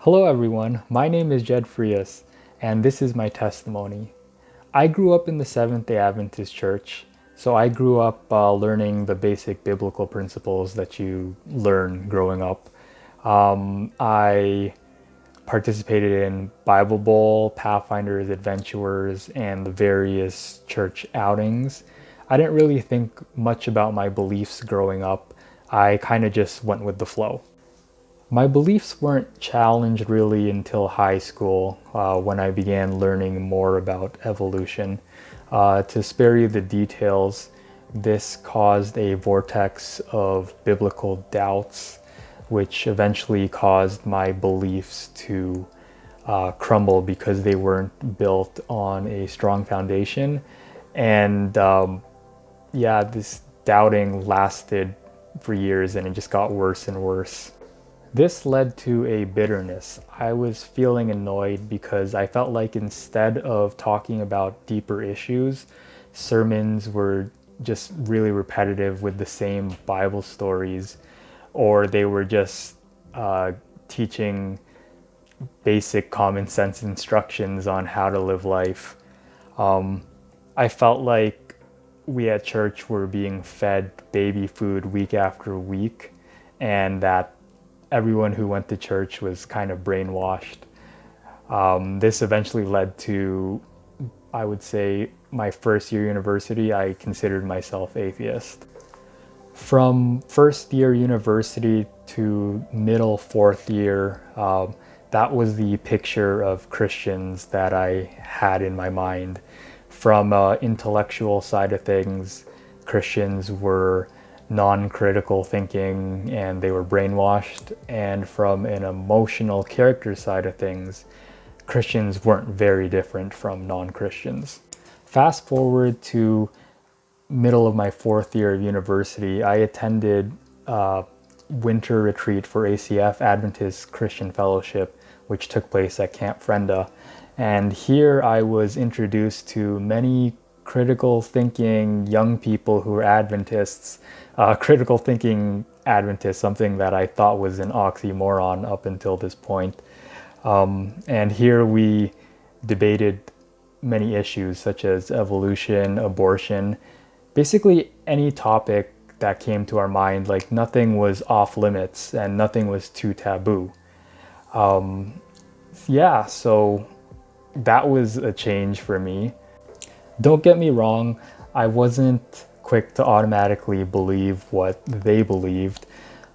Hello everyone, my name is Jed Frias, and this is my testimony. I grew up in the Seventh-day Adventist Church, so I grew up learning the basic biblical principles that you learn growing up. I participated in Bible Bowl, Pathfinders, Adventurers, and the various church outings. I didn't really think much about my beliefs growing up. I kind of just went with the flow. My beliefs weren't challenged really until high school when I began learning more about evolution. To spare you the details, this caused a vortex of biblical doubts, which eventually caused my beliefs to crumble because they weren't built on a strong foundation. And this doubting lasted for years and it just got worse and worse. This led to a bitterness. I was feeling annoyed because I felt like instead of talking about deeper issues, sermons were just really repetitive with the same Bible stories, or they were just teaching basic common sense instructions on how to live life. I felt like we at church were being fed baby food week after week, and that everyone who went to church was kind of brainwashed. This eventually led to, I would say, my first year university. I considered myself atheist. From first year university to middle fourth year, that was the picture of Christians that I had in my mind. From intellectual side of things, Christians were non-critical thinking and they were brainwashed, and from an emotional character side of things, Christians weren't very different from non-Christians. Fast forward to middle of my fourth year of university, I attended a winter retreat for ACF, Adventist Christian Fellowship, which took place at Camp Frenda. And here I was introduced to many critical thinking young people who were Adventists. Critical thinking Adventist, something that I thought was an oxymoron up until this point. And here we debated many issues such as evolution, abortion, basically any topic that came to our mind. Like, nothing was off limits and nothing was too taboo. So that was a change for me. Don't get me wrong, I wasn't quick to automatically believe what they believed,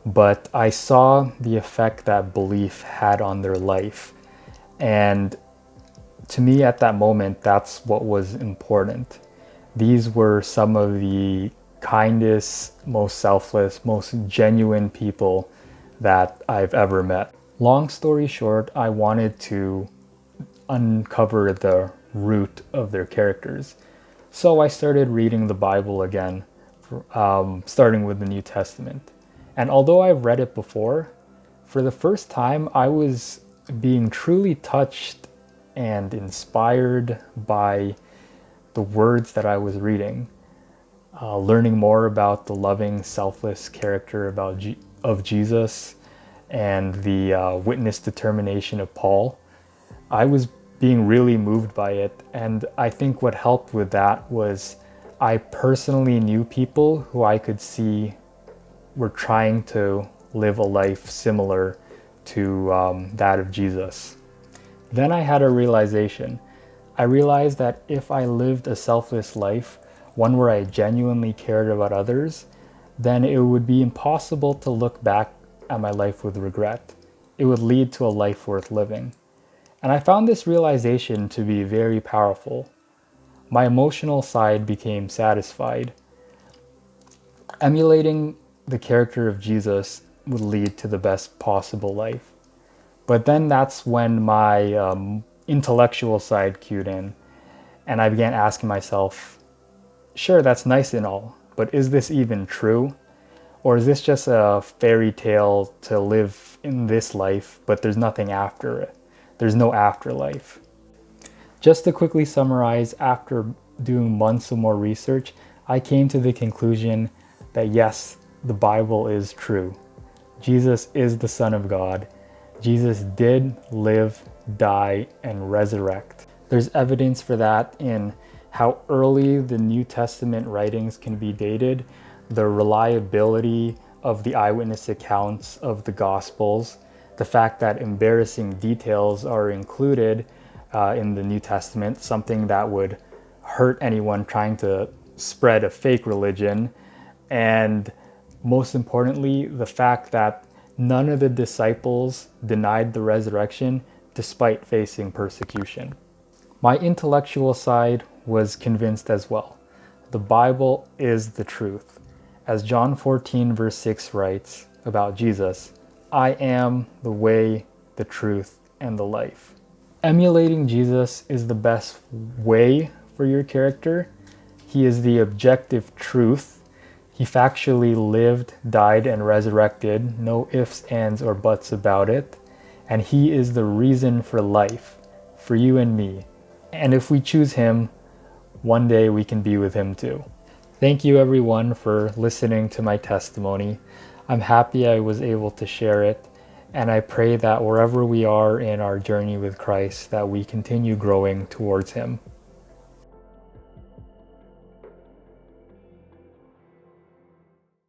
but I saw the effect that belief had on their life. And to me at that moment, that's what was important. These were some of the kindest, most selfless, most genuine people that I've ever met. Long story short, I wanted to uncover the root of their characters. So I started reading the Bible again, starting with the New Testament. And although I've read it before, for the first time I was being truly touched and inspired by the words that I was reading, learning more about the loving, selfless character of Jesus and the witness determination of Paul. I was being really moved by it, and I think what helped with that was I personally knew people who I could see were trying to live a life similar to that of Jesus. Then I had a realization. I realized that if I lived a selfless life, one where I genuinely cared about others, then it would be impossible to look back at my life with regret. It would lead to a life worth living. And I found this realization to be very powerful. My emotional side became satisfied. Emulating the character of Jesus would lead to the best possible life. But then that's when my intellectual side cued in, and I began asking myself, sure, that's nice and all, but is this even true? Or is this just a fairy tale to live in this life, but there's nothing after it? There's no afterlife. Just to quickly summarize, after doing months of more research, I came to the conclusion that yes, the Bible is true. Jesus is the Son of God. Jesus did live, die, and resurrect. There's evidence for that in how early the New Testament writings can be dated, the reliability of the eyewitness accounts of the Gospels, the fact that embarrassing details are included in the New Testament, something that would hurt anyone trying to spread a fake religion, and most importantly, the fact that none of the disciples denied the resurrection despite facing persecution. My intellectual side was convinced as well. The Bible is the truth. As John 14 verse 6 writes about Jesus, I am the way, the truth, and the life. Emulating Jesus is the best way for your character. He is the objective truth. He factually lived, died, and resurrected, no ifs, ands, or buts about it. And he is the reason for life, for you and me. And if we choose him, one day we can be with him too. Thank you everyone for listening to my testimony. I'm happy I was able to share it, and I pray that wherever we are in our journey with Christ, that we continue growing towards him.